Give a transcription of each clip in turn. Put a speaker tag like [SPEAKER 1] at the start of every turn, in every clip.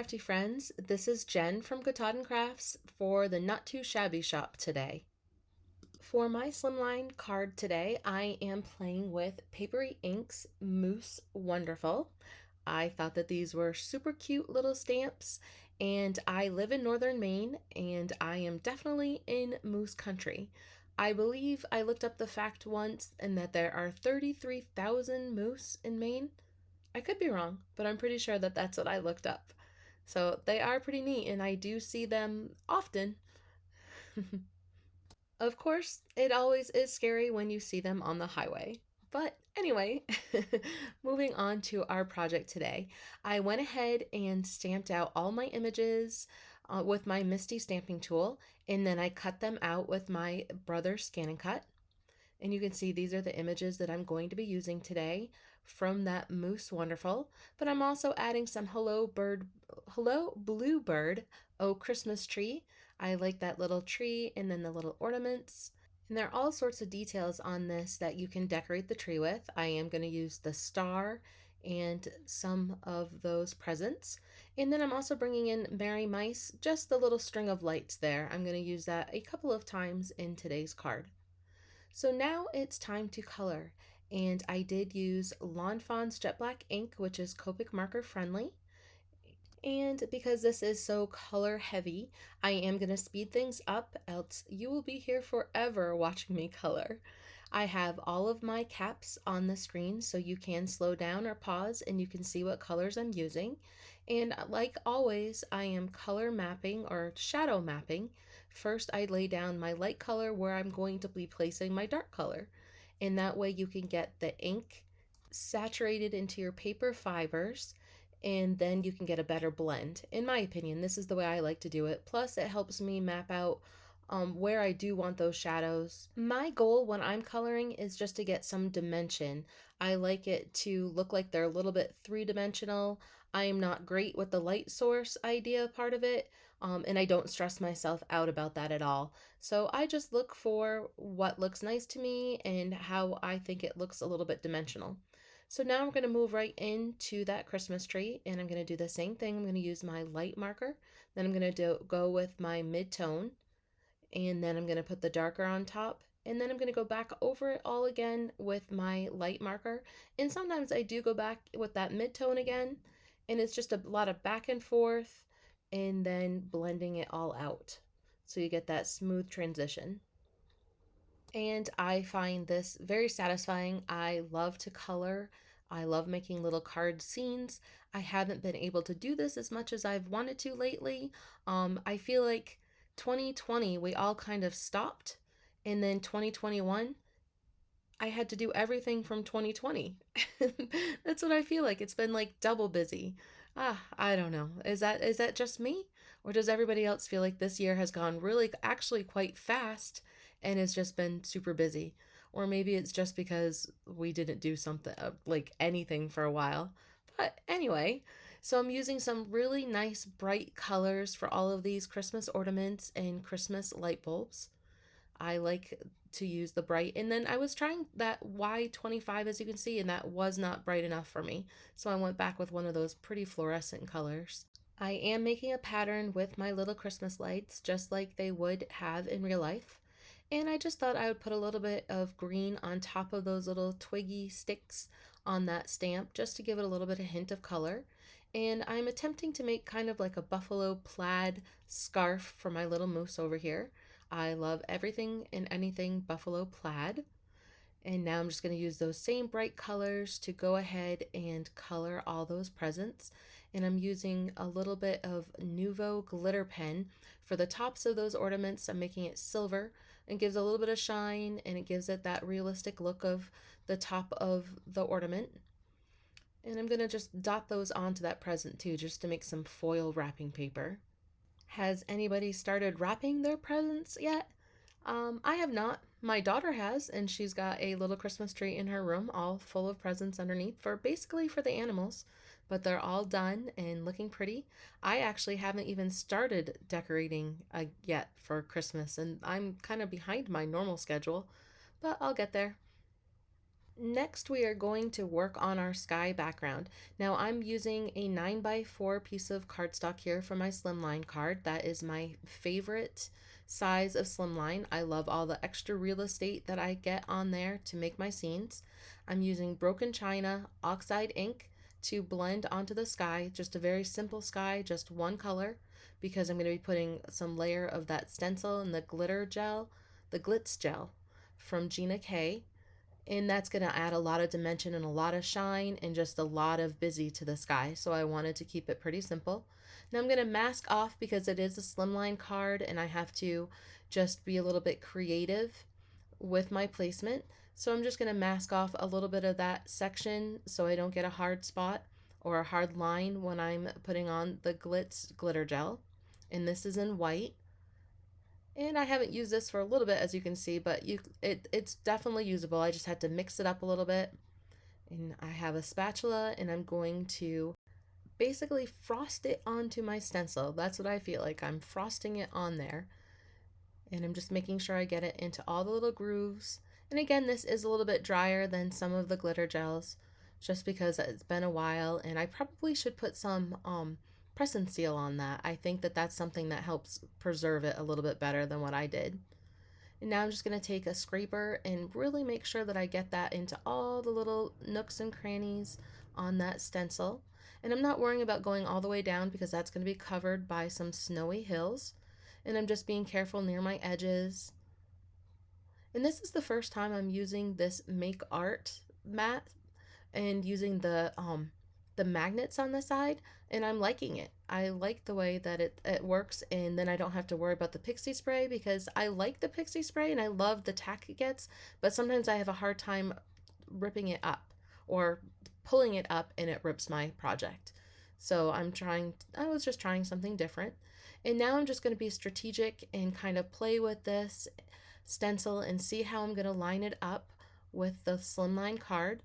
[SPEAKER 1] crafty friends, this is Jen from Katahdin Krafts for the Not Too Shabby Shop today. For my Slimline card today, I am playing with Papery Ink's Moose Wonderful. I thought that these were super cute little stamps, and I live in northern Maine, and I am definitely in moose country. I believe I looked up the fact once and that there are 33,000 moose in Maine. I could be wrong, but I'm pretty sure that that's what I looked up. So they are pretty neat, and I do see them often. Of course, it always is scary when you see them on the highway. But anyway, moving on to our project today, I went ahead and stamped out all my images with my Misty stamping tool, and then I cut them out with my brother's Scan and Cut. And you can see these are the images that I'm going to be using today from that Moose Wonderful. But I'm also adding some Hello Bluebird, Oh Christmas Tree. I like that little tree and then the little ornaments. And there are all sorts of details on this that you can decorate the tree with. I am going to use the star and some of those presents. And then I'm also bringing in Merry Mice, just the little string of lights there. I'm going to use that a couple of times in today's card. So now it's time to color, and I did use Lawn Fawn's Jet Black ink, which is Copic marker friendly. And because this is so color heavy, I am going to speed things up, else you will be here forever watching me color. I have all of my caps on the screen so you can slow down or pause and you can see what colors I'm using. And like always, I am color mapping or shadow mapping. First, I lay down my light color where I'm going to be placing my dark color. And that way you can get the ink saturated into your paper fibers, and then you can get a better blend. In my opinion, this is the way I like to do it. Plus, it helps me map out where I do want those shadows. My goal when I'm coloring is just to get some dimension. I like it to look like they're a little bit three-dimensional. I am not great with the light source idea part of it, and I don't stress myself out about that at all. So I just look for what looks nice to me and how I think it looks a little bit dimensional. So now I'm going to move right into that Christmas tree, and I'm going to do the same thing. I'm going to use my light marker, then I'm going to go with my mid-tone, and then I'm going to put the darker on top, and then I'm going to go back over it all again with my light marker. And sometimes I do go back with that mid-tone again, and it's just a lot of back and forth and then blending it all out so you get that smooth transition. And I find this very satisfying. I love to color. I love making little card scenes. I haven't been able to do this as much as I've wanted to lately. I feel like 2020, we all kind of stopped. And then 2021, I had to do everything from 2020. That's what I feel like. It's been like double busy. I don't know. Is that just me? Or does everybody else feel like this year has gone really actually quite fast and has just been super busy? Or maybe it's just because we didn't do something like anything for a while. But anyway, so I'm using some really nice bright colors for all of these Christmas ornaments and Christmas light bulbs. I like to use the bright, and then I was trying that Y25 as you can see, and that was not bright enough for me, so I went back with one of those pretty fluorescent colors. I am making a pattern with my little Christmas lights just like they would have in real life, and I just thought I would put a little bit of green on top of those little twiggy sticks on that stamp just to give it a little bit of hint of color. And I'm attempting to make kind of like a buffalo plaid scarf for my little moose over here. I love everything and anything buffalo plaid. And now I'm just going to use those same bright colors to go ahead and color all those presents. And I'm using a little bit of Nuvo glitter pen for the tops of those ornaments. I'm making it silver and gives a little bit of shine, and it gives it that realistic look of the top of the ornament. And I'm going to just dot those onto that present too, just to make some foil wrapping paper. Has anybody started wrapping their presents yet? I have not. My daughter has, and she's got a little Christmas tree in her room all full of presents underneath for basically for the animals, but they're all done and looking pretty. I actually haven't even started decorating yet for Christmas, and I'm kind of behind my normal schedule, but I'll get there. Next, we are going to work on our sky background. Now, I'm using a 9x4 piece of cardstock here for my Slimline card. That is my favorite size of Slimline. I love all the extra real estate that I get on there to make my scenes. I'm using broken china oxide ink to blend onto the sky, just a very simple sky, just one color, because I'm going to be putting some layer of that stencil and the glitter gel, the glitz gel from Gina K, and that's going to add a lot of dimension and a lot of shine and just a lot of busy to the sky. So I wanted to keep it pretty simple. Now I'm going to mask off because it is a slimline card and I have to just be a little bit creative with my placement. So I'm just going to mask off a little bit of that section so I don't get a hard spot or a hard line when I'm putting on the glitz glitter gel. And this is in white. And I haven't used this for a little bit, as you can see, but it's definitely usable. I just had to mix it up a little bit. And I have a spatula and I'm going to basically frost it onto my stencil. That's what I feel like. I'm frosting it on there. And I'm just making sure I get it into all the little grooves. And again, this is a little bit drier than some of the glitter gels just because it's been a while, and I probably should put some press and seal on that. I think that that's something that helps preserve it a little bit better than what I did. And now I'm just going to take a scraper and really make sure that I get that into all the little nooks and crannies on that stencil. And I'm not worrying about going all the way down because that's going to be covered by some snowy hills. And I'm just being careful near my edges. And this is the first time I'm using this Make Art mat and using the magnets on the side, and I'm liking it. I like the way that it works, and then I don't have to worry about the pixie spray because I like the pixie spray and I love the tack it gets, but sometimes I have a hard time ripping it up or pulling it up and it rips my project. So I was just trying something different. And now I'm just going to be strategic and kind of play with this stencil and see how I'm going to line it up with the slimline card.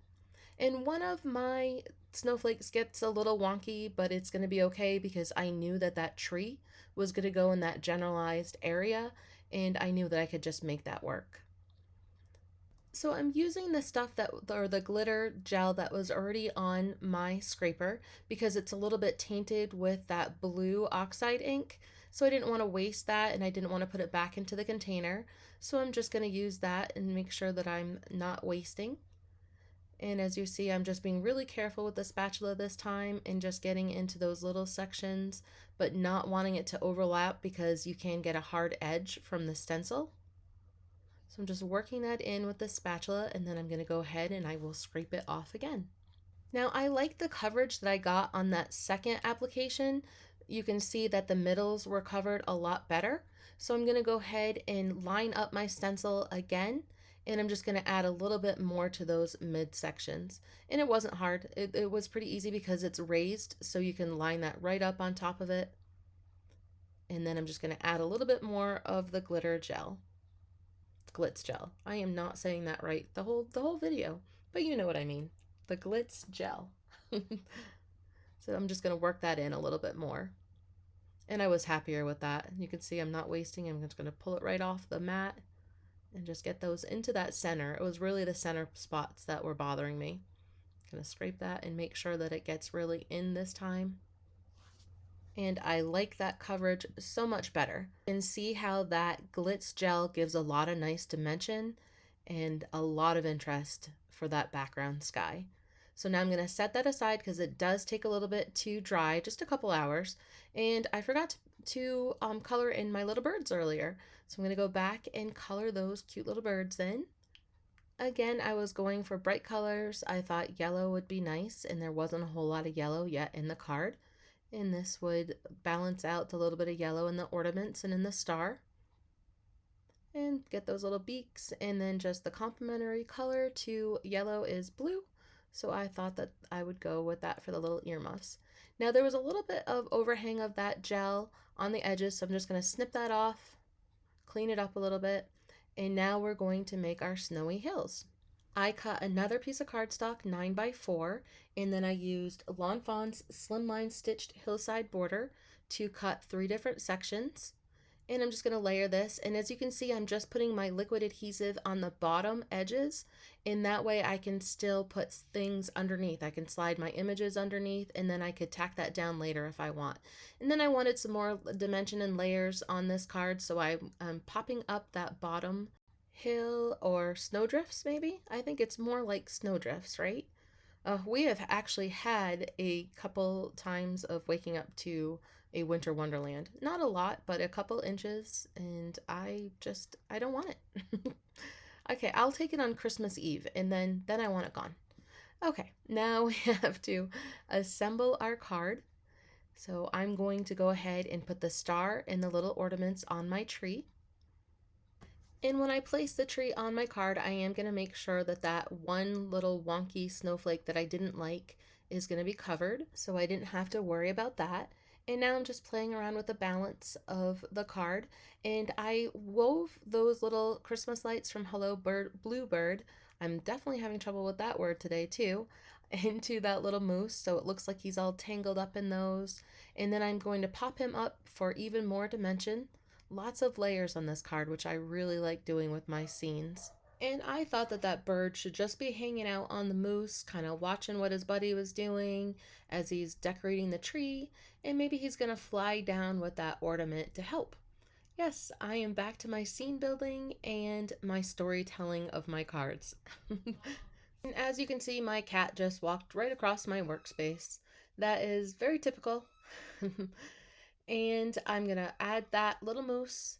[SPEAKER 1] And one of my snowflakes gets a little wonky, but it's going to be okay because I knew that that tree was going to go in that generalized area, and I knew that I could just make that work. So I'm using the stuff or the glitter gel that was already on my scraper because it's a little bit tainted with that blue oxide ink. So I didn't want to waste that and I didn't want to put it back into the container. So I'm just going to use that and make sure that I'm not wasting. And as you see, I'm just being really careful with the spatula this time and just getting into those little sections, but not wanting it to overlap because you can get a hard edge from the stencil. So I'm just working that in with the spatula, and then I'm going to go ahead and I will scrape it off again. Now I like the coverage that I got on that second application. You can see that the middles were covered a lot better. So I'm going to go ahead and line up my stencil again, and I'm just going to add a little bit more to those mid sections. And it wasn't hard. It was pretty easy because it's raised, so you can line that right up on top of it. And then I'm just going to add a little bit more of the glitter gel. Glitz gel. I am not saying that right the whole video, but you know what I mean. The glitz gel. So I'm just going to work that in a little bit more. And I was happier with that. You can see I'm not wasting. I'm just going to pull it right off the mat and just get those into that center. It was really the center spots that were bothering me. Going to scrape that and make sure that it gets really in this time. And I like that coverage so much better. You can see how that glitz gel gives a lot of nice dimension and a lot of interest for that background sky. So now I'm going to set that aside because it does take a little bit to dry, just a couple hours. And I forgot to color in my little birds earlier. So I'm going to go back and color those cute little birds in. Again, I was going for bright colors. I thought yellow would be nice, and there wasn't a whole lot of yellow yet in the card. And this would balance out the little bit of yellow in the ornaments and in the star. And get those little beaks, and then just the complementary color to yellow is blue. So I thought that I would go with that for the little earmuffs. Now there was a little bit of overhang of that gel on the edges, so I'm just going to snip that off, clean it up a little bit, and now we're going to make our snowy hills. I cut another piece of cardstock 9x4, and then I used Lawn Fawn's Slimline Stitched Hillside Border to cut 3 different sections. And I'm just going to layer this. And as you can see, I'm just putting my liquid adhesive on the bottom edges. And that way I can still put things underneath. I can slide my images underneath, and then I could tack that down later if I want. And then I wanted some more dimension and layers on this card, so I'm popping up that bottom hill or snowdrifts maybe. I think it's more like snowdrifts, right? We have actually had a couple times of waking up to a winter wonderland. Not a lot, but a couple inches, and I don't want it. Okay, I'll take it on Christmas Eve, and then I want it gone. Okay, now we have to assemble our card. So I'm going to go ahead and put the star and the little ornaments on my tree. And when I place the tree on my card, I am going to make sure that that one little wonky snowflake that I didn't like is going to be covered, so I didn't have to worry about that. And now I'm just playing around with the balance of the card, and I wove those little Christmas lights from Hello Bird Bluebird. I'm definitely having trouble with that word today too, into that little moose, so it looks like he's all tangled up in those. And then I'm going to pop him up for even more dimension. Lots of layers on this card, which I really like doing with my scenes. And I thought that that bird should just be hanging out on the moose, kind of watching what his buddy was doing as he's decorating the tree, and maybe he's going to fly down with that ornament to help. Yes, I am back to my scene building and my storytelling of my cards. And as you can see, my cat just walked right across my workspace. That is very typical. And I'm gonna add that little moose.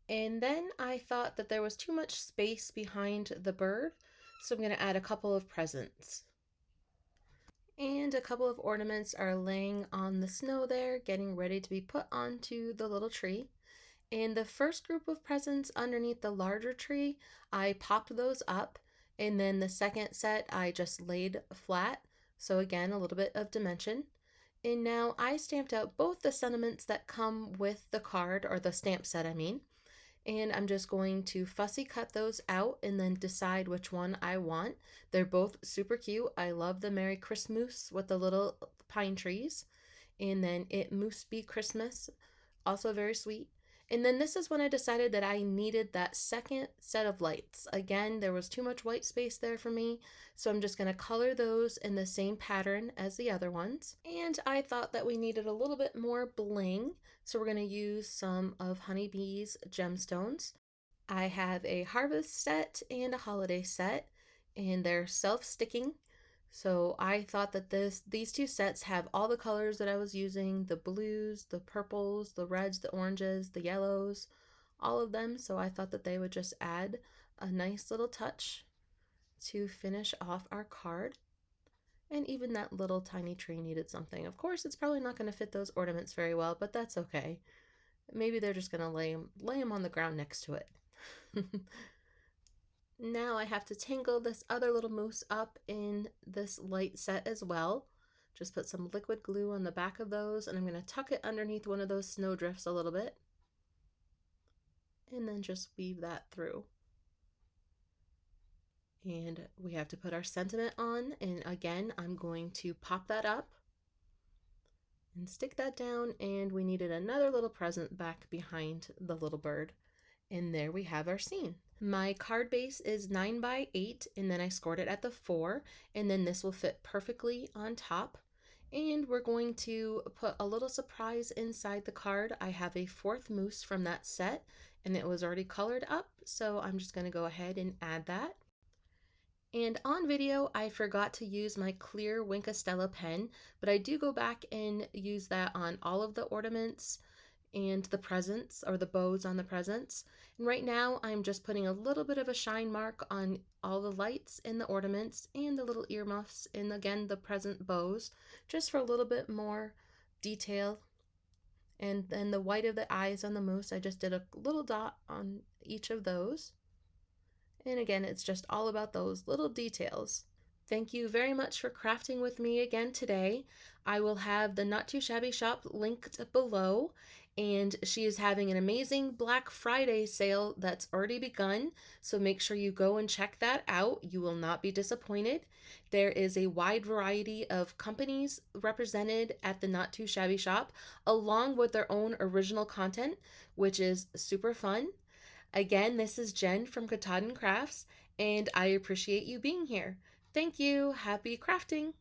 [SPEAKER 1] And then I thought that there was too much space behind the bird, so I'm gonna add a couple of presents. And a couple of ornaments are laying on the snow there, getting ready to be put onto the little tree. And the first group of presents underneath the larger tree, I popped those up. And then the second set, I just laid flat. So again, a little bit of dimension. And now I stamped out both the sentiments that come with the card, or the stamp set, I mean. And I'm just going to fussy cut those out and then decide which one I want. They're both super cute. I love the Merry Christmas with the little pine trees. And then It Moose Be Christmas, also very sweet. And then this is when I decided that I needed that second set of lights. Again, there was too much white space there for me, so I'm just going to color those in the same pattern as the other ones. And I thought that we needed a little bit more bling, so we're going to use some of Honeybee's gemstones. I have a harvest set and a holiday set, and they're self-sticking. So I thought that these two sets have all the colors that I was using, the blues, the purples, the reds, the oranges, the yellows, all of them. So I thought that they would just add a nice little touch to finish off our card. And even that little tiny tree needed something. Of course, it's probably not going to fit those ornaments very well, but that's okay. Maybe they're just going to lay them on the ground next to it. Now I have to tangle this other little moose up in this light set as well. Just put some liquid glue on the back of those, and I'm going to tuck it underneath one of those snowdrifts a little bit. And then just weave that through. And we have to put our sentiment on, and again, I'm going to pop that up and stick that down, and we needed another little present back behind the little bird. And there we have our scene. My card base is 9 by 8, and then I scored it at the 4, and then this will fit perfectly on top. And we're going to put a little surprise inside the card. I have a 4th moose from that set, and it was already colored up, so I'm just going to go ahead and add that. And on video, I forgot to use my clear Wink Stella pen, but I do go back and use that on all of the ornaments and the presents, or the bows on the presents. And right now I'm just putting a little bit of a shine mark on all the lights and the ornaments and the little earmuffs and again the present bows, just for a little bit more detail. And then the white of the eyes on the moose, I just did a little dot on each of those. And again, it's just all about those little details. Thank you very much for crafting with me again today. I will have the Not Too Shabby Shop linked below, And she is having an amazing Black Friday sale that's already begun. So make sure you go and check that out. You will not be disappointed. There is a wide variety of companies represented at the Not Too Shabby Shop, along with their own original content, which is super fun. Again, this is Jen from Katahdin Krafts, and I appreciate you being here. Thank you. Happy crafting.